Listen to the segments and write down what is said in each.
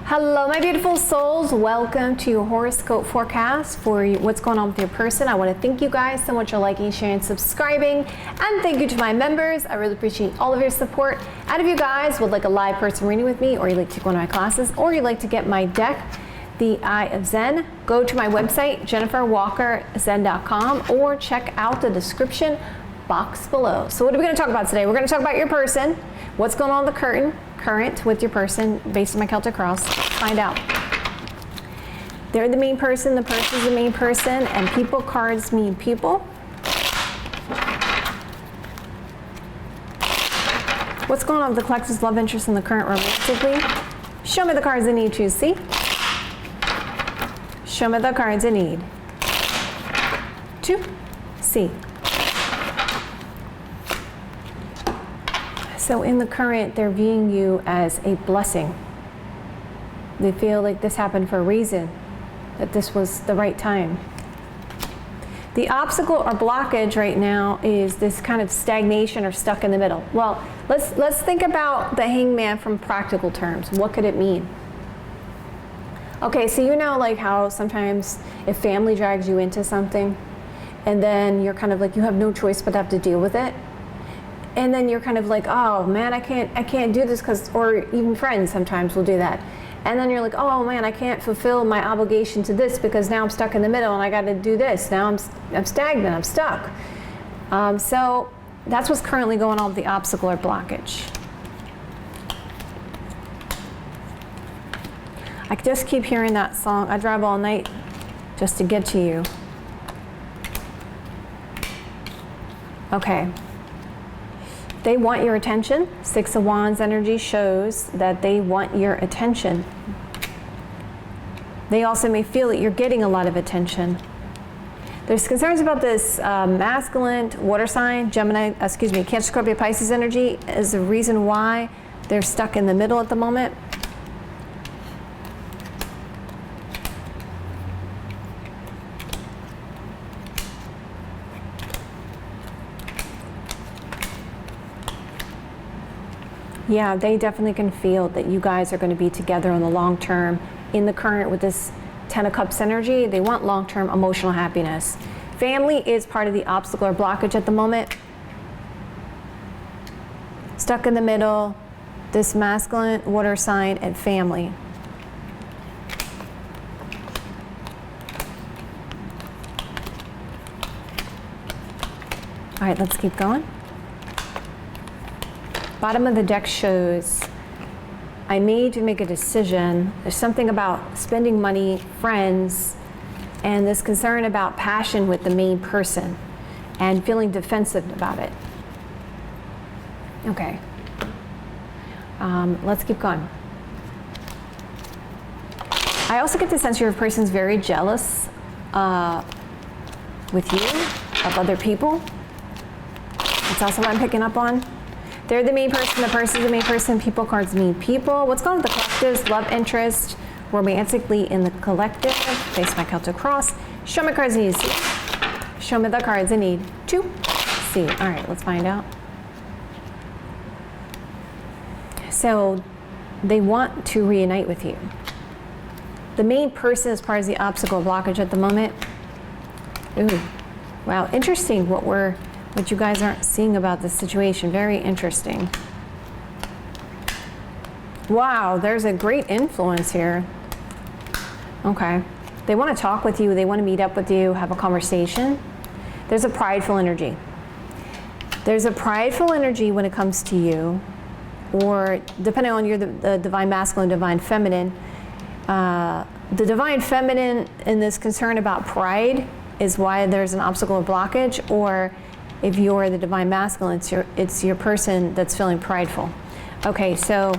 Hello, my beautiful souls. Welcome to your horoscope forecast for what's going on with your person. I want to thank you guys so much for liking, sharing, subscribing, and thank you to my members. I really appreciate all of your support. And if you guys would like a live person reading with me, or you'd like to take one of my classes, or you'd like to get my deck, The Eye of Zen, go to my website, jenniferwalkerzen.com, or check out the description box below. So what are we going to talk about today? We're going to talk about your person, what's going on in the current with your person based on my Celtic cross. Find out. They're the main person, the person's the main person, and people cards mean people. What's going on with the collective's love interest in the current romantically? Show me the cards I need to see. Show me the cards I need to see. So in the current, they're viewing you as a blessing. They feel like this happened for a reason, that this was the right time. The obstacle or blockage right now is this kind of stagnation or stuck in the middle. Well, let's think about the hangman from practical terms. What could it mean? Okay, so you know like how sometimes if family drags you into something and then you're kind of like you have no choice but to have to deal with it. And then you're kind of like, oh man, I can't do this because, or even friends sometimes will do that. And then you're like, oh man, I can't fulfill my obligation to this because now I'm stuck in the middle and I got to do this. Now I'm stagnant, I'm stuck. So that's what's currently going on with the obstacle or blockage. I just keep hearing that song, I Drive All Night Just to Get to You. Okay. They want your attention. Six of Wands energy shows that they want your attention. They also may feel that you're getting a lot of attention. There's concerns about this masculine water sign, Cancer, Scorpio, Pisces energy is the reason why they're stuck in the middle at the moment. Yeah, they definitely can feel that you guys are going to be together in the long term. In the current with this 10 of Cups energy, they want long-term emotional happiness. Family is part of the obstacle or blockage at the moment. Stuck in the middle, this masculine water sign and family. All right, let's keep going. Bottom of the deck shows I need to make a decision. There's something about spending money, friends, and this concern about passion with the main person and feeling defensive about it. Okay. Let's keep going. I also get the sense your person's very jealous with you, of other people. That's also what I'm picking up on. They're the main person, the person's the main person, people cards mean people. What's going on with the collectives, love interest, romantically in the collective, face my Celtic cross. Show me cards I need to see. Show me the cards I need to see. All right, let's find out. So they want to reunite with you. The main person is part of the obstacle blockage at the moment. Ooh, wow, interesting what you guys aren't seeing about this situation. Very interesting. Wow, there's a great influence here. Okay. They want to talk with you. They want to meet up with you, have a conversation. There's a prideful energy. There's a prideful energy when it comes to you, or depending on you're the divine masculine, divine feminine. The divine feminine in this concern about pride is why there's an obstacle or blockage, or if you're the divine masculine, it's your person that's feeling prideful. Okay, so,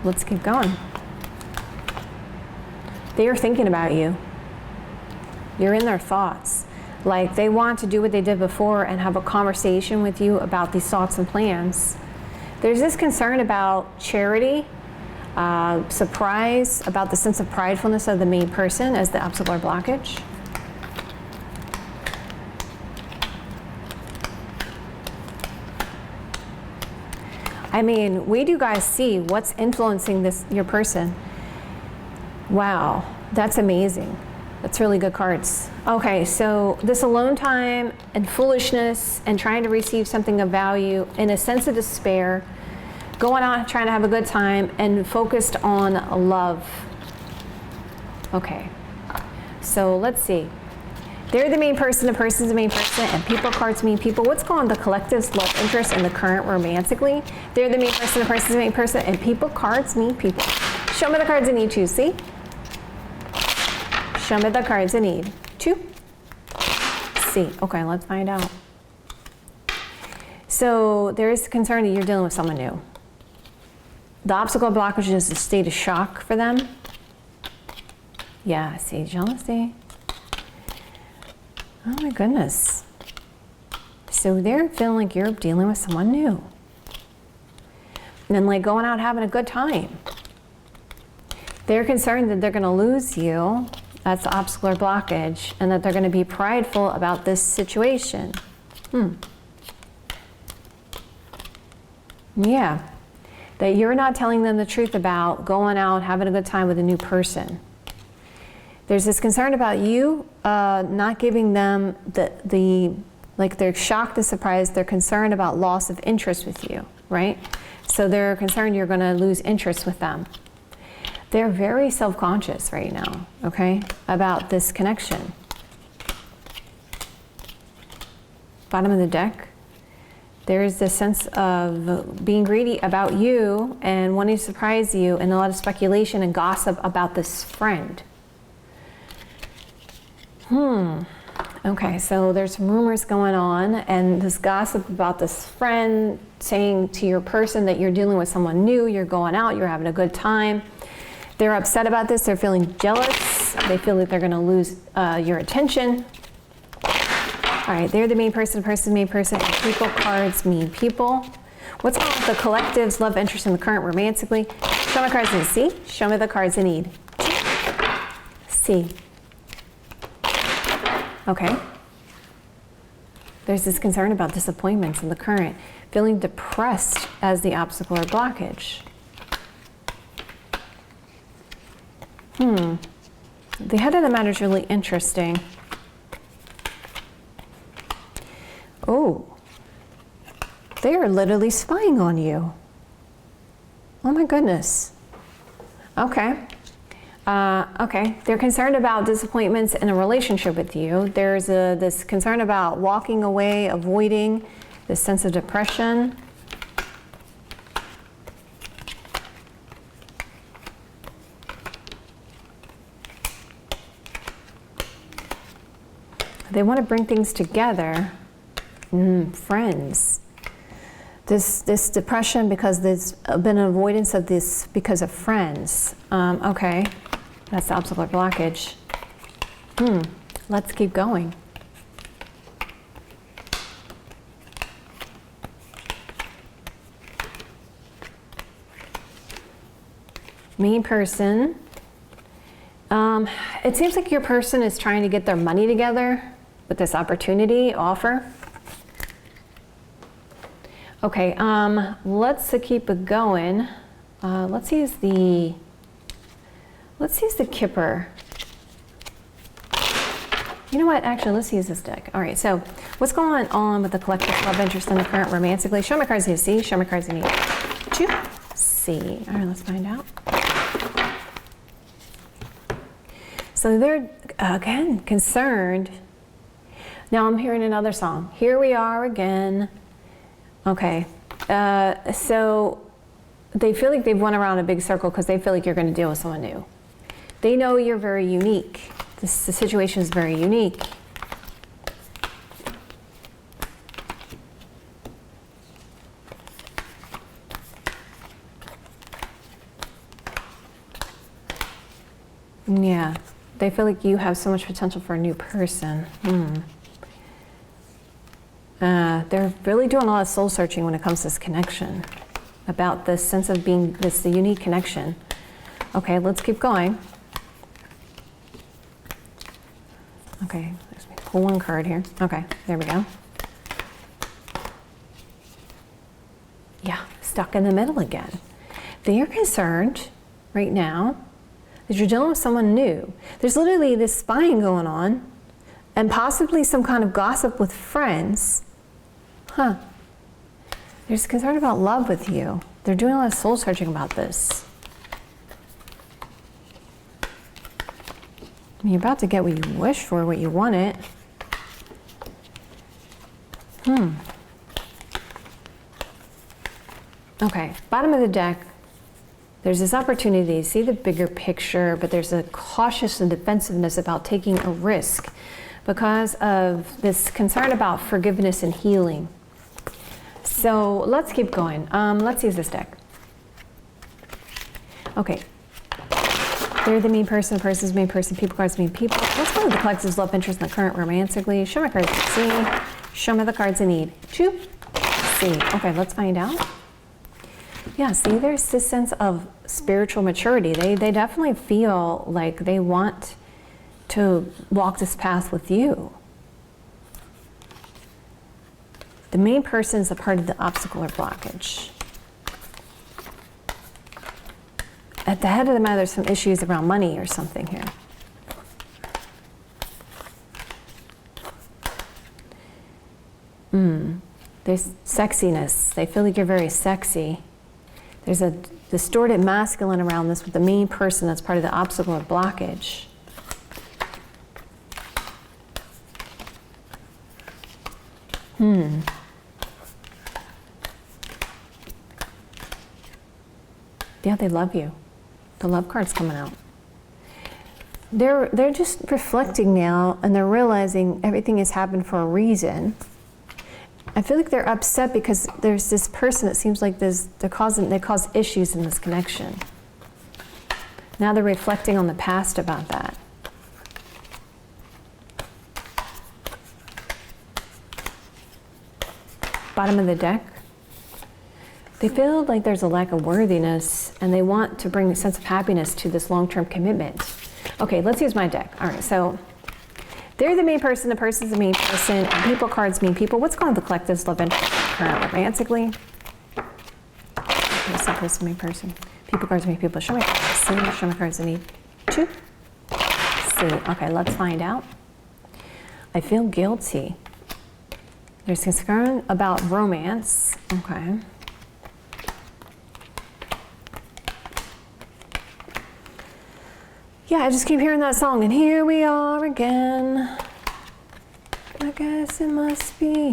let's keep going. They are thinking about you. You're in their thoughts. Like they want to do what they did before and have a conversation with you about these thoughts and plans. There's this concern about charity, surprise, about the sense of pridefulness of the main person as the obstacle or blockage. I mean, wait do you guys see what's influencing your person. Wow, that's amazing. That's really good cards. Okay, so this alone time and foolishness and trying to receive something of value in a sense of despair, going out trying to have a good time and focused on love. Okay, so let's see. They're the main person, the person's the main person, and people cards mean people. What's going on? The collective's love interest and the current romantically. They're the main person, the person's the main person, and people cards mean people. Show me the cards I need to see. Show me the cards I need to see. Okay, let's find out. So there is concern that you're dealing with someone new. The obstacle or blockage is a state of shock for them. Yeah, see, jealousy. Oh my goodness. So they're feeling like you're dealing with someone new. And then like going out having a good time. They're concerned that they're going to lose you. That's the obstacle or blockage. And that they're going to be prideful about this situation. Yeah. That you're not telling them the truth about going out having a good time with a new person. There's this concern about you not giving them like they're shocked and surprised. They're concerned about loss of interest with you, right? So they're concerned you're going to lose interest with them. They're very self-conscious right now, okay, about this connection. Bottom of the deck. There's this sense of being greedy about you and wanting to surprise you, and a lot of speculation and gossip about this friend. Okay, so there's rumors going on and this gossip about this friend saying to your person that you're dealing with someone new, you're going out, you're having a good time. They're upset about this, they're feeling jealous, they feel like they're going to lose your attention. All right, they're the main person, the main person, and people cards mean people. What's going on with the collective's love interest in the current romantically? Show me cards I need. See? Show me the cards I need. See. Okay. There's this concern about disappointments in the current, feeling depressed as the obstacle or blockage. The head of the matter is really interesting. Oh, they are literally spying on you. Oh my goodness. Okay. Okay, they're concerned about disappointments in a relationship with you. There's this concern about walking away, avoiding, this sense of depression. They want to bring things together. Friends. This depression because there's been an avoidance of this because of friends. Okay. That's the obstacle or blockage. Let's keep going. Main person. It seems like your person is trying to get their money together with this opportunity offer. Okay, let's keep it going. Let's use the Kipper. You know what? Actually, let's use this deck. All right, so what's going on with the collective love interest in the current romantically? Show me cards you see. Show me cards you need to see. All right, let's find out. So they're, again, concerned. Now I'm hearing another song. Here we are again. Okay, so they feel like they've went around a big circle because they feel like you're going to deal with someone new. They know you're very unique. The situation is very unique. Yeah, they feel like you have so much potential for a new person. They're really doing a lot of soul searching when it comes to this connection, about this sense of being the unique connection. Okay, let's keep going. Okay, let's pull one card here. Okay, there we go. Yeah, stuck in the middle again. They are concerned right now that you're dealing with someone new. There's literally this spying going on and possibly some kind of gossip with friends. There's concern about love with you. They're doing a lot of soul searching about this. I mean, you're about to get what you wish for, what you wanted. Okay, bottom of the deck, there's this opportunity to see the bigger picture, but there's a cautious and defensiveness about taking a risk because of this concern about forgiveness and healing. So let's keep going. Let's use this deck. Okay. They're the mean person, the person's the mean person, people cards mean people. Let's go with the collective's love interest in the current romantically. Show me cards I see. Show me the cards I need. Two. See. Okay, let's find out. Yeah, see, there's this sense of spiritual maturity. They definitely feel like they want to walk this path with you. The main person is a part of the obstacle or blockage. At the head of the matter, there's some issues around money or something here. There's sexiness. They feel like you're very sexy. There's a distorted masculine around this with the main person that's part of the obstacle or blockage. Yeah, they love you. The love card's coming out. They're just reflecting now, and they're realizing everything has happened for a reason. I feel like they're upset because there's this person that seems like they cause issues in this connection. Now they're reflecting on the past about that. Bottom of the deck. They feel like there's a lack of worthiness, and they want to bring a sense of happiness to this long-term commitment. Okay, let's use my deck. All right, so they're the main person, the person's the main person, people cards mean people. What's going on with the collective's love interest current romantically? Person, person, main person. People cards mean people. Show me cards. See, show me cards I need. Two. See. Okay, let's find out. I feel guilty. There's concern about romance. Okay. Yeah, I just keep hearing that song, and here we are again. I guess it must be.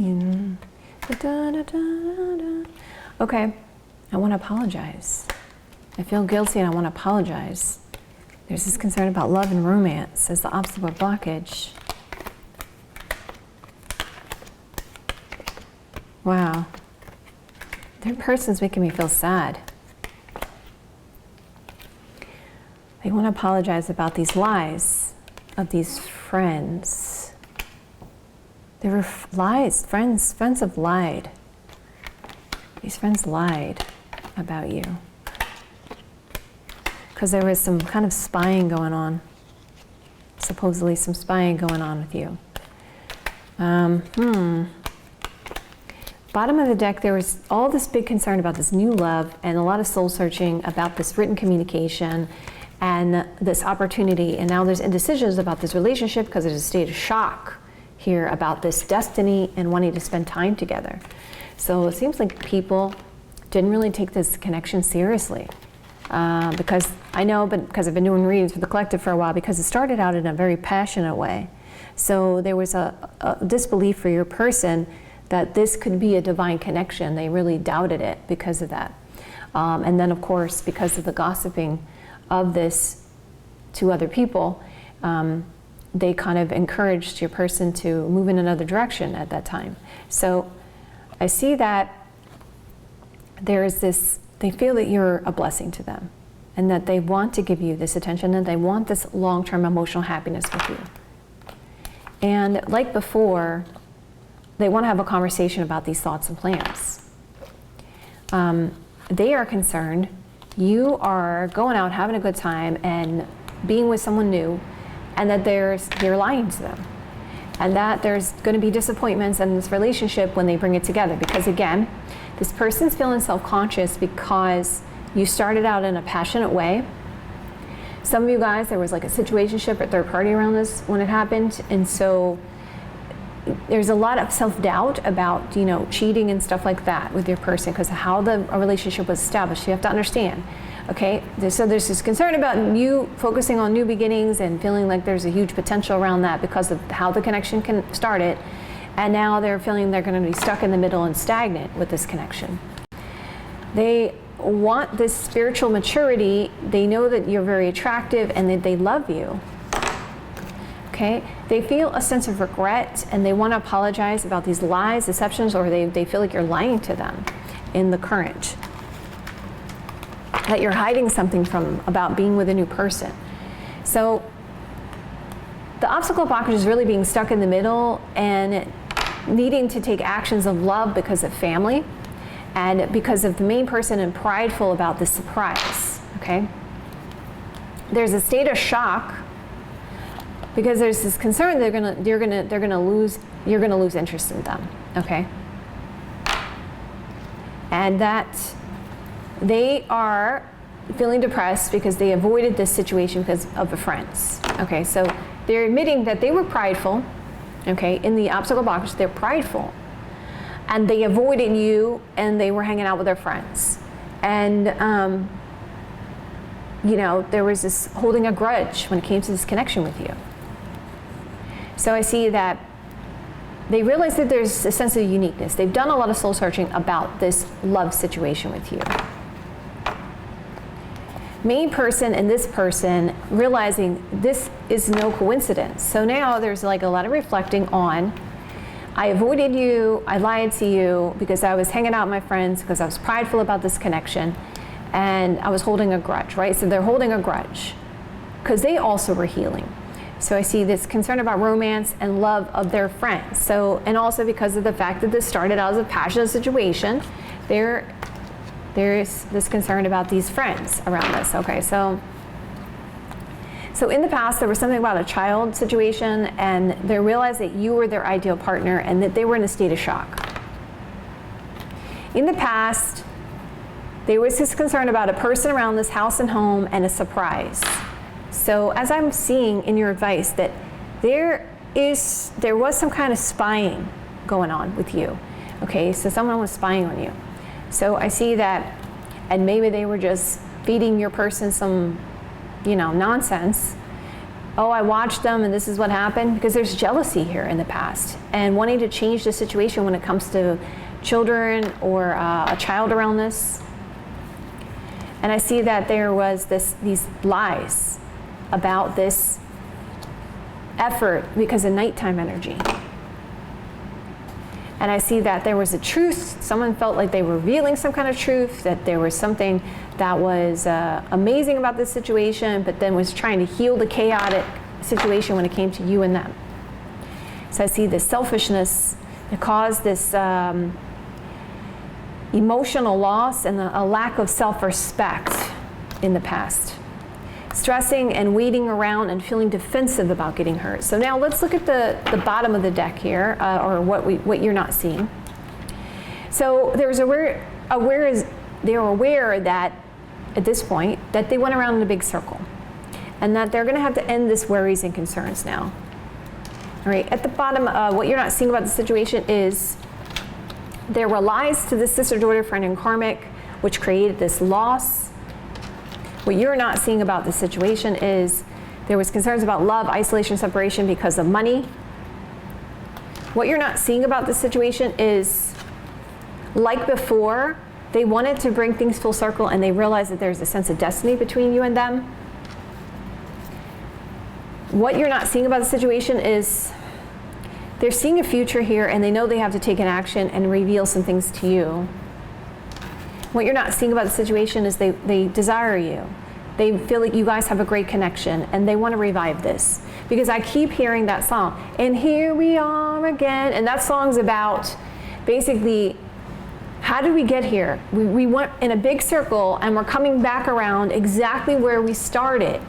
Da, da, da, da. Okay, I want to apologize. I feel guilty and I want to apologize. There's this concern about love and romance as the obstacle blockage. Wow. Their person's making me feel sad. They want to apologize about these lies of these friends. They were lies. Friends have lied. These friends lied about you. Because there was some kind of spying going on. Supposedly some spying going on with you. Bottom of the deck, there was all this big concern about this new love and a lot of soul searching about this written communication and this opportunity, and now there's indecisions about this relationship because there's a state of shock here about this destiny and wanting to spend time together. So it seems like people didn't really take this connection seriously because I know, but because I've been doing readings for the collective for a while, because it started out in a very passionate way. So there was a disbelief for your person that this could be a divine connection. They really doubted it because of that. And then of course, because of the gossiping of this to other people, they kind of encouraged your person to move in another direction at that time. So I see that there is this, they feel that you're a blessing to them and that they want to give you this attention and they want this long-term emotional happiness with you. And like before, they want to have a conversation about these thoughts and plans. They are concerned you are going out, having a good time, and being with someone new, and that you're lying to them. and that there's going to be disappointments in this relationship when they bring it together. Because again, this person's feeling self-conscious because you started out in a passionate way. Some of you guys, there was like a situationship or third party around this when it happened, and so there's a lot of self-doubt about, you know, cheating and stuff like that with your person because of how a relationship was established. You have to understand, okay? So there's this concern about you focusing on new beginnings and feeling like there's a huge potential around that because of how the connection started, and now they're feeling they're going to be stuck in the middle and stagnant with this connection. They want this spiritual maturity. They know that you're very attractive and that they love you. Okay? They feel a sense of regret and they want to apologize about these lies, deceptions, or they feel like you're lying to them in the current. That you're hiding something about being with a new person. So the obstacle blockage is really being stuck in the middle and needing to take actions of love because of family. And because of the main person and prideful about the surprise, okay? There's a state of shock because there's this concern you're gonna lose interest in them, okay? And that they are feeling depressed because they avoided this situation because of the friends, okay? So they're admitting that they were prideful, okay? In the obstacle blockage, they're prideful. And they avoided you, and they were hanging out with their friends. And, you know, there was this holding a grudge when it came to this connection with you. So I see that they realize that there's a sense of uniqueness. They've done a lot of soul searching about this love situation with you. Main person and this person realizing this is no coincidence. So now there's like a lot of reflecting on, I avoided you, I lied to you because I was hanging out with my friends, because I was prideful about this connection, and I was holding a grudge, right? So they're holding a grudge because they also were healing. So I see this concern about romance and love of their friends. So, and also because of the fact that this started out as a passionate situation, there is this concern about these friends around this, okay? So in the past, there was something about a child situation, and they realized that you were their ideal partner and that they were in a state of shock. In the past, there was this concern about a person around this house and home and a surprise. So as I'm seeing in your advice that there was some kind of spying going on with you. Okay, so someone was spying on you. So I see that, and maybe they were just feeding your person some, you know, nonsense. Oh, I watched them and this is what happened, because there's jealousy here in the past and wanting to change the situation when it comes to children or a child around this. And I see that there was these lies about this effort because of nighttime energy. And I see that there was a truth. Someone felt like they were revealing some kind of truth, that there was something that was amazing about this situation, but then was trying to heal the chaotic situation when it came to you and them. So I see this selfishness that caused this emotional loss and a lack of self-respect in the past. Stressing and waiting around and feeling defensive about getting hurt. So now let's look at the bottom of the deck here, or what you're not seeing. So they're aware that at this point that they went around in a big circle, and that they're going to have to end this worries and concerns now. All right. At the bottom, what you're not seeing about the situation is there were lies to the sister, daughter, friend, and karmic, which created this loss. What you're not seeing about the situation is there was concerns about love, isolation, separation because of money. What you're not seeing about the situation is, like before, they wanted to bring things full circle and they realized that there's a sense of destiny between you and them. What you're not seeing about the situation is they're seeing a future here and they know they have to take an action and reveal some things to you. What you're not seeing about the situation is they desire you. They feel like you guys have a great connection and they want to revive this. Because I keep hearing that song, and here we are again. And that song's about basically, how did we get here? We went in a big circle and we're coming back around exactly where we started.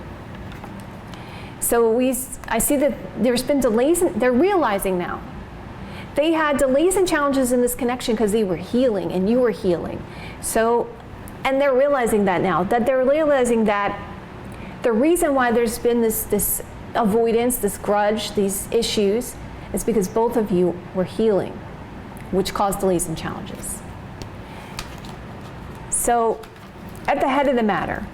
So I see that there's been delays, they're realizing now. They had delays and challenges in this connection because they were healing and you were healing. So, and they're realizing that now, that they're realizing that the reason why there's been this avoidance, this grudge, these issues, is because both of you were healing, which caused delays and challenges. So, at the head of the matter,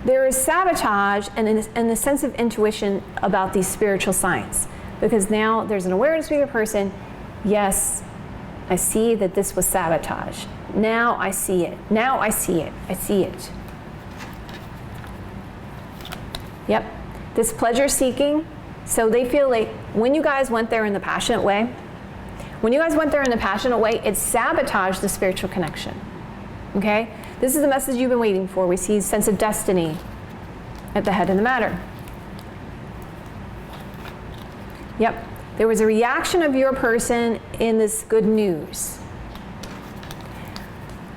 there is sabotage and a sense of intuition about these spiritual signs. Because now there's an awareness of your person. Yes, I see that this was sabotage. Now I see it. Now I see it. I see it. Yep. This pleasure seeking. So they feel like when you guys went there in the passionate way, it sabotaged the spiritual connection. Okay? This is the message you've been waiting for. We see sense of destiny at the head of the matter. Yep. There was a reaction of your person in this good news.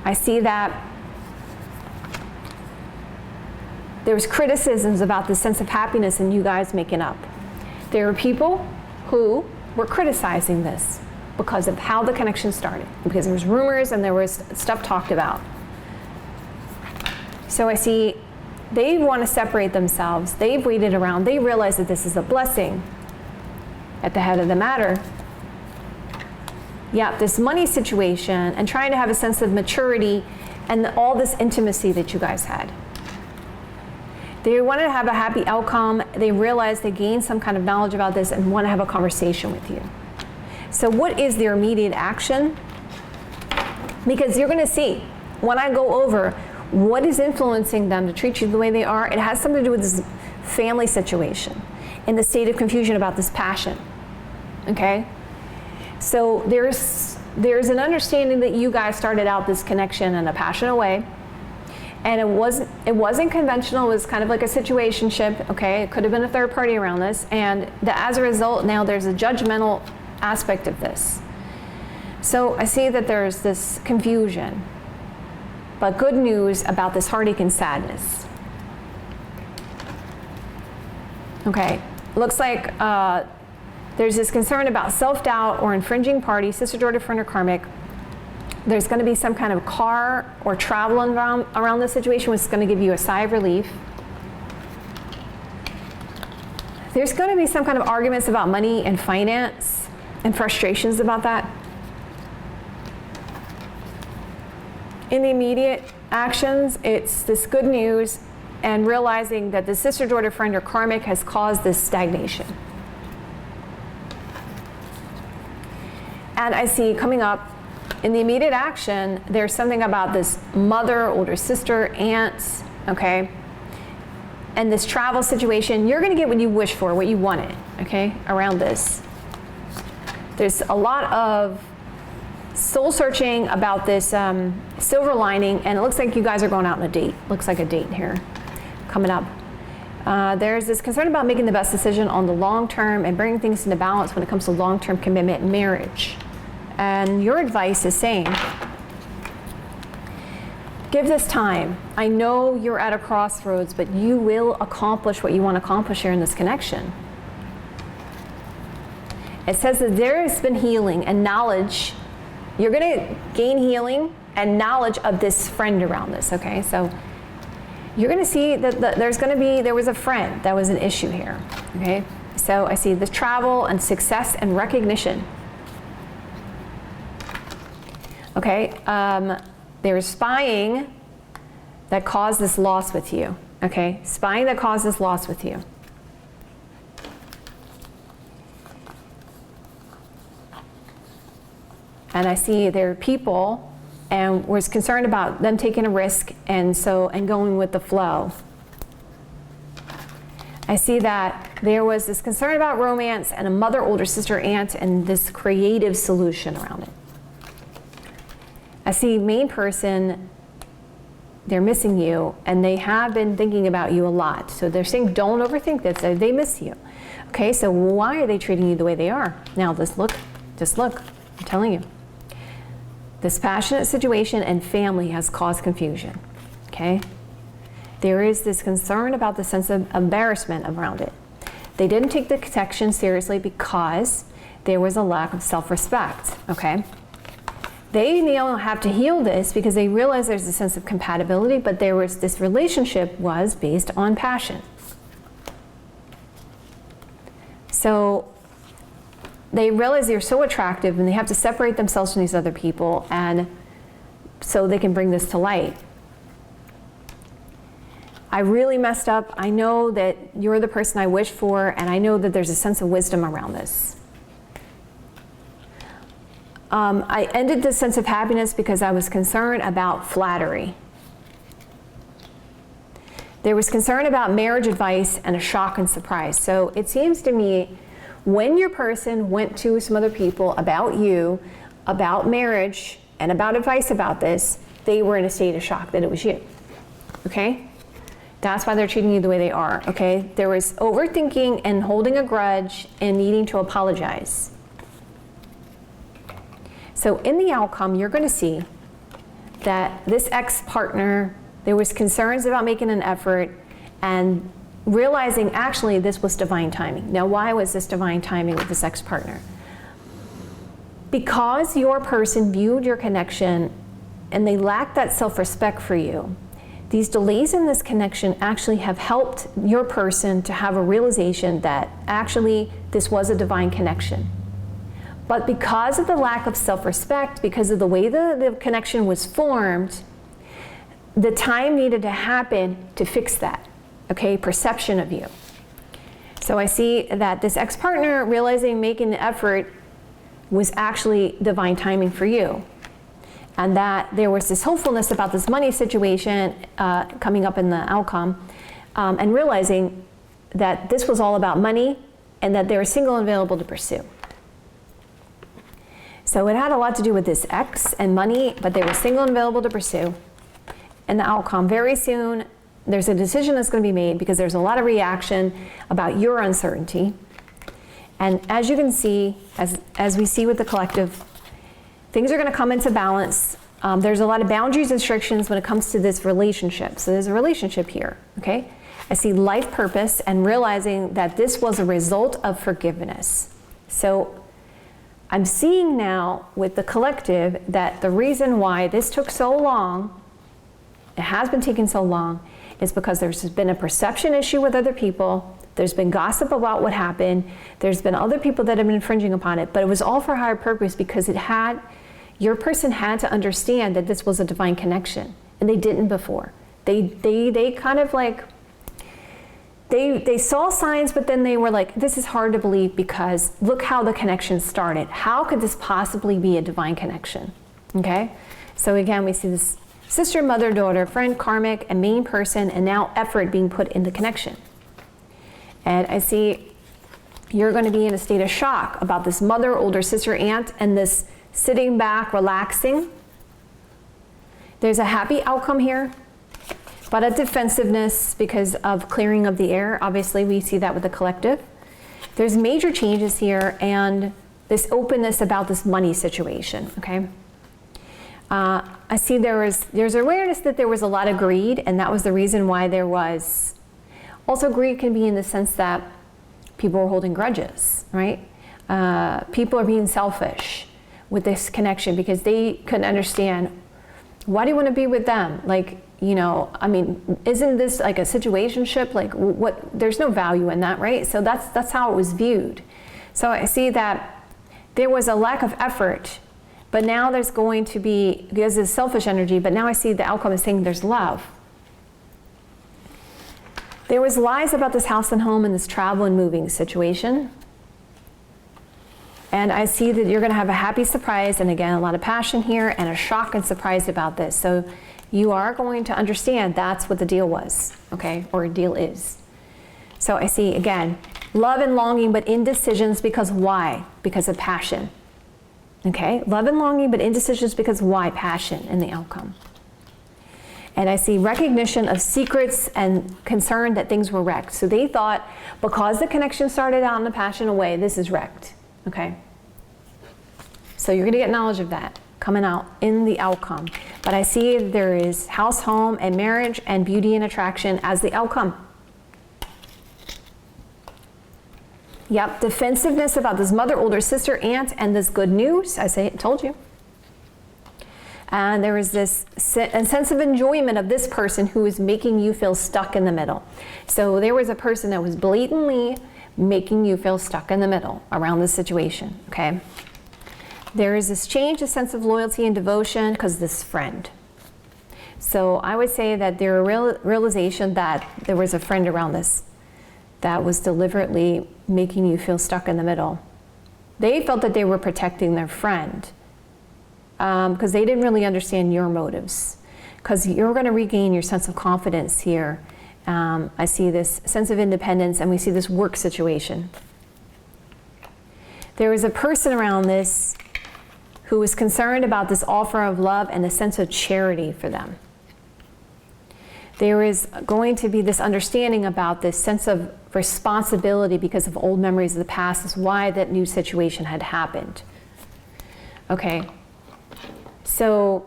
I see that there was criticisms about the sense of happiness in you guys making up. There were people who were criticizing this because of how the connection started, because there was rumors and there was stuff talked about. So I see they want to separate themselves. They've waited around. They realize that this is a blessing at the head of the matter. Yeah, this money situation and trying to have a sense of maturity and all this intimacy that you guys had. They want to have a happy outcome. They realize they gained some kind of knowledge about this and want to have a conversation with you. So what is their immediate action? Because you're going to see, when I go over what is influencing them to treat you the way they are, it has something to do with this family situation and the state of confusion about this passion. Okay? So there's an understanding that you guys started out this connection in a passionate way. And it wasn't conventional. It was kind of like a situationship, okay? It could have been a third party around this. And as a result, now there's a judgmental aspect of this. So I see that there's this confusion. But good news about this heartache and sadness. Okay, looks like there's this concern about self-doubt or infringing party, sister, daughter, friend, or karmic. There's going to be some kind of car or travel around this situation, which is going to give you a sigh of relief. There's going to be some kind of arguments about money and finance and frustrations about that. In the immediate actions, it's this good news and realizing that the sister, daughter, friend, or karmic has caused this stagnation. And I see coming up in the immediate action, there's something about this mother, older sister, aunt, okay? And this travel situation, you're gonna get what you wish for, what you wanted, okay, around this. There's a lot of soul searching about this silver lining, and it looks like you guys are going out on a date. Looks like a date here coming up. There's this concern about making the best decision on the long term and bringing things into balance when it comes to long-term commitment and marriage. And your advice is saying, give this time. I know you're at a crossroads, but you will accomplish what you want to accomplish here in this connection. It says that there has been healing and knowledge. You're going to gain healing and knowledge of this friend around this, okay? So you're going to see that there was a friend that was an issue here, okay? So I see the travel and success and recognition. Okay, there was spying that caused this loss with you. Okay, spying that caused this loss with you. And I see there are people and was concerned about them taking a risk and going with the flow. I see that there was this concern about romance and a mother, older sister, aunt, and this creative solution around it. I see main person, they're missing you, and they have been thinking about you a lot. So they're saying, don't overthink this, they miss you. Okay, so why are they treating you the way they are? Now just look, I'm telling you. This passionate situation and family has caused confusion, okay? There is this concern about the sense of embarrassment around it. They didn't take the connection seriously because there was a lack of self-respect, okay? They now have to heal this because they realize there's a sense of compatibility, but this relationship was based on passion. So they realize they're so attractive and they have to separate themselves from these other people, and so they can bring this to light. I really messed up. I know that you're the person I wish for, and I know that there's a sense of wisdom around this. I ended this sense of happiness because I was concerned about flattery. There was concern about marriage advice and a shock and surprise. So it seems to me when your person went to some other people about you, about marriage, and about advice about this, they were in a state of shock that it was you, okay? That's why they're treating you the way they are, okay? There was overthinking and holding a grudge and needing to apologize. So in the outcome, you're going to see that this ex-partner, there was concerns about making an effort and realizing actually this was divine timing. Now, why was this divine timing with this ex-partner? Because your person viewed your connection and they lacked that self-respect for you. These delays in this connection actually have helped your person to have a realization that actually this was a divine connection. But because of the lack of self-respect, because of the way the connection was formed, the time needed to happen to fix that, okay, perception of you. So I see that this ex-partner realizing making the effort was actually divine timing for you. And that there was this hopefulness about this money situation coming up in the outcome, and realizing that this was all about money and that they were single and available to pursue. So it had a lot to do with this ex and money, but they were single and available to pursue. And the outcome, very soon, there's a decision that's going to be made because there's a lot of reaction about your uncertainty. And as you can see, as we see with the collective, things are going to come into balance. There's a lot of boundaries and restrictions when it comes to this relationship. So there's a relationship here, okay? I see life purpose and realizing that this was a result of forgiveness. So I'm seeing now with the collective that the reason why this took so long, it has been taking so long, is because there's been a perception issue with other people. There's been gossip about what happened. There's been other people that have been infringing upon it, but it was all for higher purpose because your person had to understand that this was a divine connection, and they didn't before. They kind of like, they saw signs, but then they were like, this is hard to believe because look how the connection started. How could this possibly be a divine connection? Okay? So again, we see this sister, mother, daughter, friend, karmic, and main person, and now effort being put in the connection. And I see you're going to be in a state of shock about this mother, older sister, aunt, and this sitting back, relaxing. There's a happy outcome here, but a defensiveness because of clearing of the air. Obviously, we see that with the collective. There's major changes here and this openness about this money situation, okay? I see there's awareness that there was a lot of greed, and that was the reason why there was. Also, greed can be in the sense that people are holding grudges, right? People are being selfish with this connection because they couldn't understand, why do you want to be with them? Like, you know, I mean, isn't this like a situationship? Like, what? There's no value in that, right? So that's how it was viewed. So I see that there was a lack of effort, but now there's going to be, because it's selfish energy, but now I see the outcome is saying there's love. There was lies about this house and home and this travel and moving situation. And I see that you're going to have a happy surprise, and again, a lot of passion here, and a shock and surprise about this. So you are going to understand that's what the deal was, okay, or deal is. So I see, again, love and longing, but indecisions because why? Because of passion. Okay, love and longing, but indecisions because why? Passion in the outcome. And I see recognition of secrets and concern that things were wrecked. So they thought because the connection started out in a passionate way, this is wrecked. Okay? So you're going to get knowledge of that. coming out in the outcome. But I see there is house, home, and marriage, and beauty and attraction as the outcome. Yep, defensiveness about this mother, older sister, aunt, and this good news. I told you. And there is this sense of enjoyment of this person who is making you feel stuck in the middle. So there was a person that was blatantly making you feel stuck in the middle around this situation, okay? There is this change, a sense of loyalty and devotion because this friend. So I would say that there was a realization that there was a friend around this that was deliberately making you feel stuck in the middle. They felt that they were protecting their friend because they didn't really understand your motives, because you're going to regain your sense of confidence here. I see this sense of independence, and we see this work situation. There was a person around this who was concerned about this offer of love and a sense of charity for them. There is going to be this understanding about this sense of responsibility because of old memories of the past is why that new situation had happened. Okay, so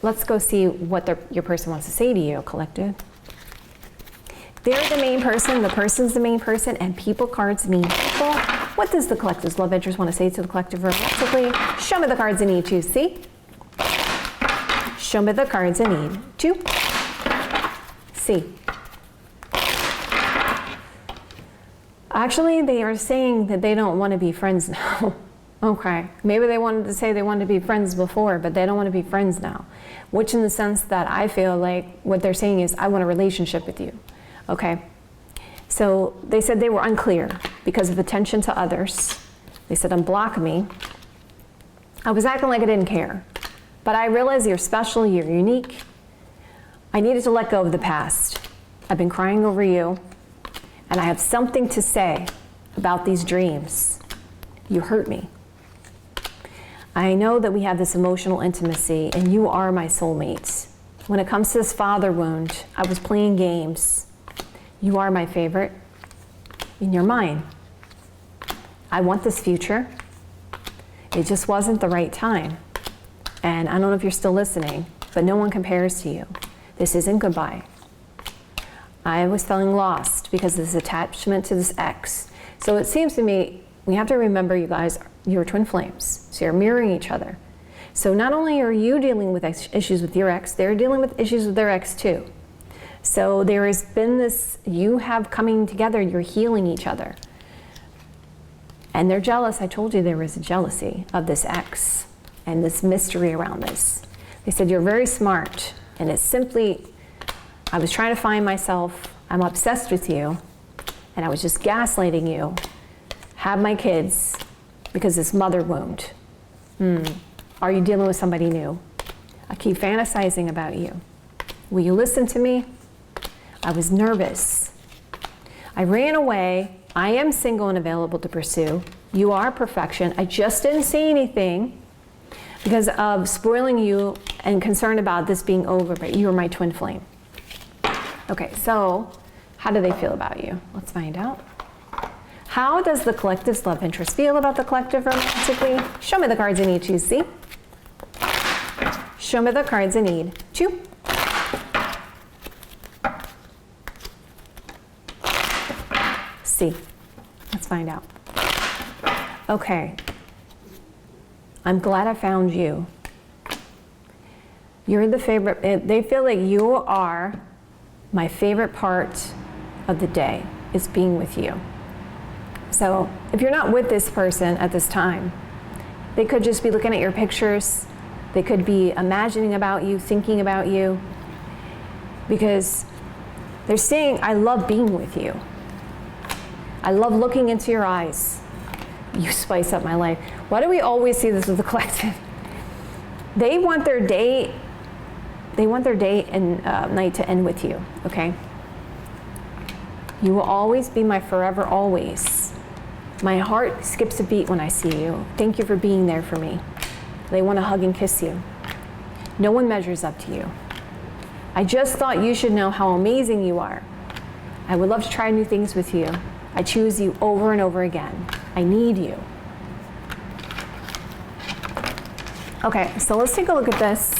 let's go see what your person wants to say to you, collective. They're the main person, the person's the main person, and people cards mean people. What does the collective's love interest want to say to the collective romantically? Show me the cards I need to see. Show me the cards I need to see. Actually, they are saying that they don't want to be friends now. Okay, maybe they wanted to say they wanted to be friends before, but they don't want to be friends now. Which in the sense that I feel like what they're saying is, I want a relationship with you. Okay, so they said they were unclear because of attention to others. They said, unblock me. I was acting like I didn't care. But I realized you're special, you're unique. I needed to let go of the past. I've been crying over you, and I have something to say about these dreams. You hurt me. I know that we have this emotional intimacy, and you are my soulmate. When it comes to this father wound, I was playing games. You are my favorite, and you're mine. I want this future. It just wasn't the right time. And I don't know if you're still listening, but no one compares to you. This isn't goodbye. I was feeling lost because of this attachment to this ex. So it seems to me, we have to remember, you guys, you're twin flames. So you're mirroring each other. So not only are you dealing with issues with your ex, they're dealing with issues with their ex too. So there has been this, you have coming together, you're healing each other. And they're jealous. I told you there was a jealousy of this ex and this mystery around this. They said, you're very smart. And it's simply, I was trying to find myself, I'm obsessed with you, and I was just gaslighting you, have my kids, because this mother wound. Are you dealing with somebody new? I keep fantasizing about you. Will you listen to me? I was nervous. I ran away. I am single and available to pursue. You are perfection. I just didn't say anything because of spoiling you and concerned about this being over, but you are my twin flame. Okay, so how do they feel about you? Let's find out. How does the collective's love interest feel about the collective romantically? Show me the cards I need to see. Show me the cards I need to. See. Let's find out. Okay. I'm glad I found you. You're the favorite. They feel like you are my favorite part of the day is being with you. So if you're not with this person at this time, they could just be looking at your pictures. They could be imagining about you, thinking about you, because they're saying, I love being with you. I love looking into your eyes. You spice up my life. Why do we always see this with the collective? They want their day and night to end with you, okay? You will always be my forever always. My heart skips a beat when I see you. Thank you for being there for me. They want to hug and kiss you. No one measures up to you. I just thought you should know how amazing you are. I would love to try new things with you. I choose you over and over again. I need you. Okay, so let's take a look at this.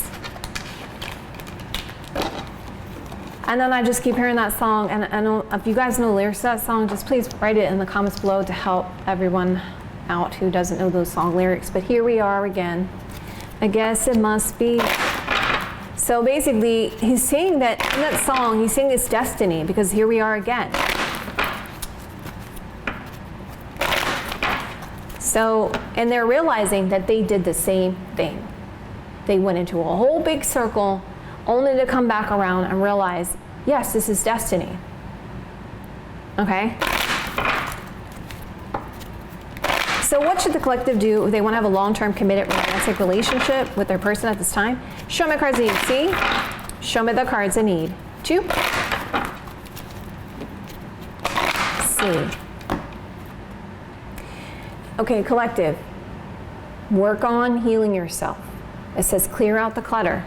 And then I just keep hearing that song, and I know if you guys know the lyrics to that song, just please write it in the comments below to help everyone out who doesn't know those song lyrics. But here we are again. I guess it must be. So basically, he's saying that in that song, he's saying it's destiny, because here we are again. So, and they're realizing that they did the same thing. They went into a whole big circle, only to come back around and realize, yes, this is destiny. Okay? So what should the collective do if they want to have a long-term committed romantic relationship with their person at this time? Show me the cards I need. See? Show me the cards I need. 2. See. Okay, collective. Work on healing yourself. It says clear out the clutter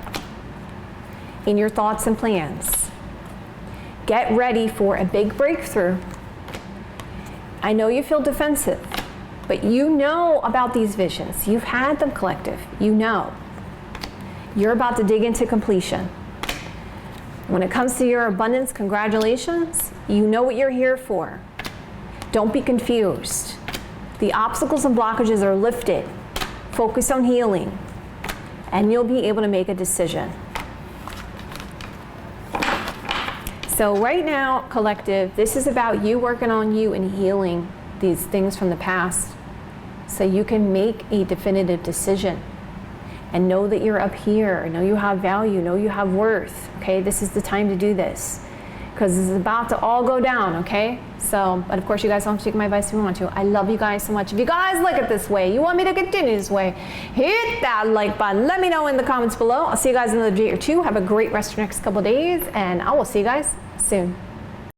in your thoughts and plans. Get ready for a big breakthrough. I know you feel defensive, but you know about these visions. You've had them, collective. You know. You're about to dig into completion. When it comes to your abundance, congratulations. You know what you're here for. Don't be confused. The obstacles and blockages are lifted. Focus on healing, and you'll be able to make a decision. So right now, collective, this is about you working on you and healing these things from the past so you can make a definitive decision and know that you're up here, know you have value, know you have worth, okay? This is the time to do this because this is about to all go down, okay? So, but of course you guys don't have to take my advice if you want to. I love you guys so much. If you guys like it this way, you want me to continue this way, hit that like button. Let me know in the comments below. I'll see you guys in another day or two. Have a great rest of your next couple days, and I will see you guys soon.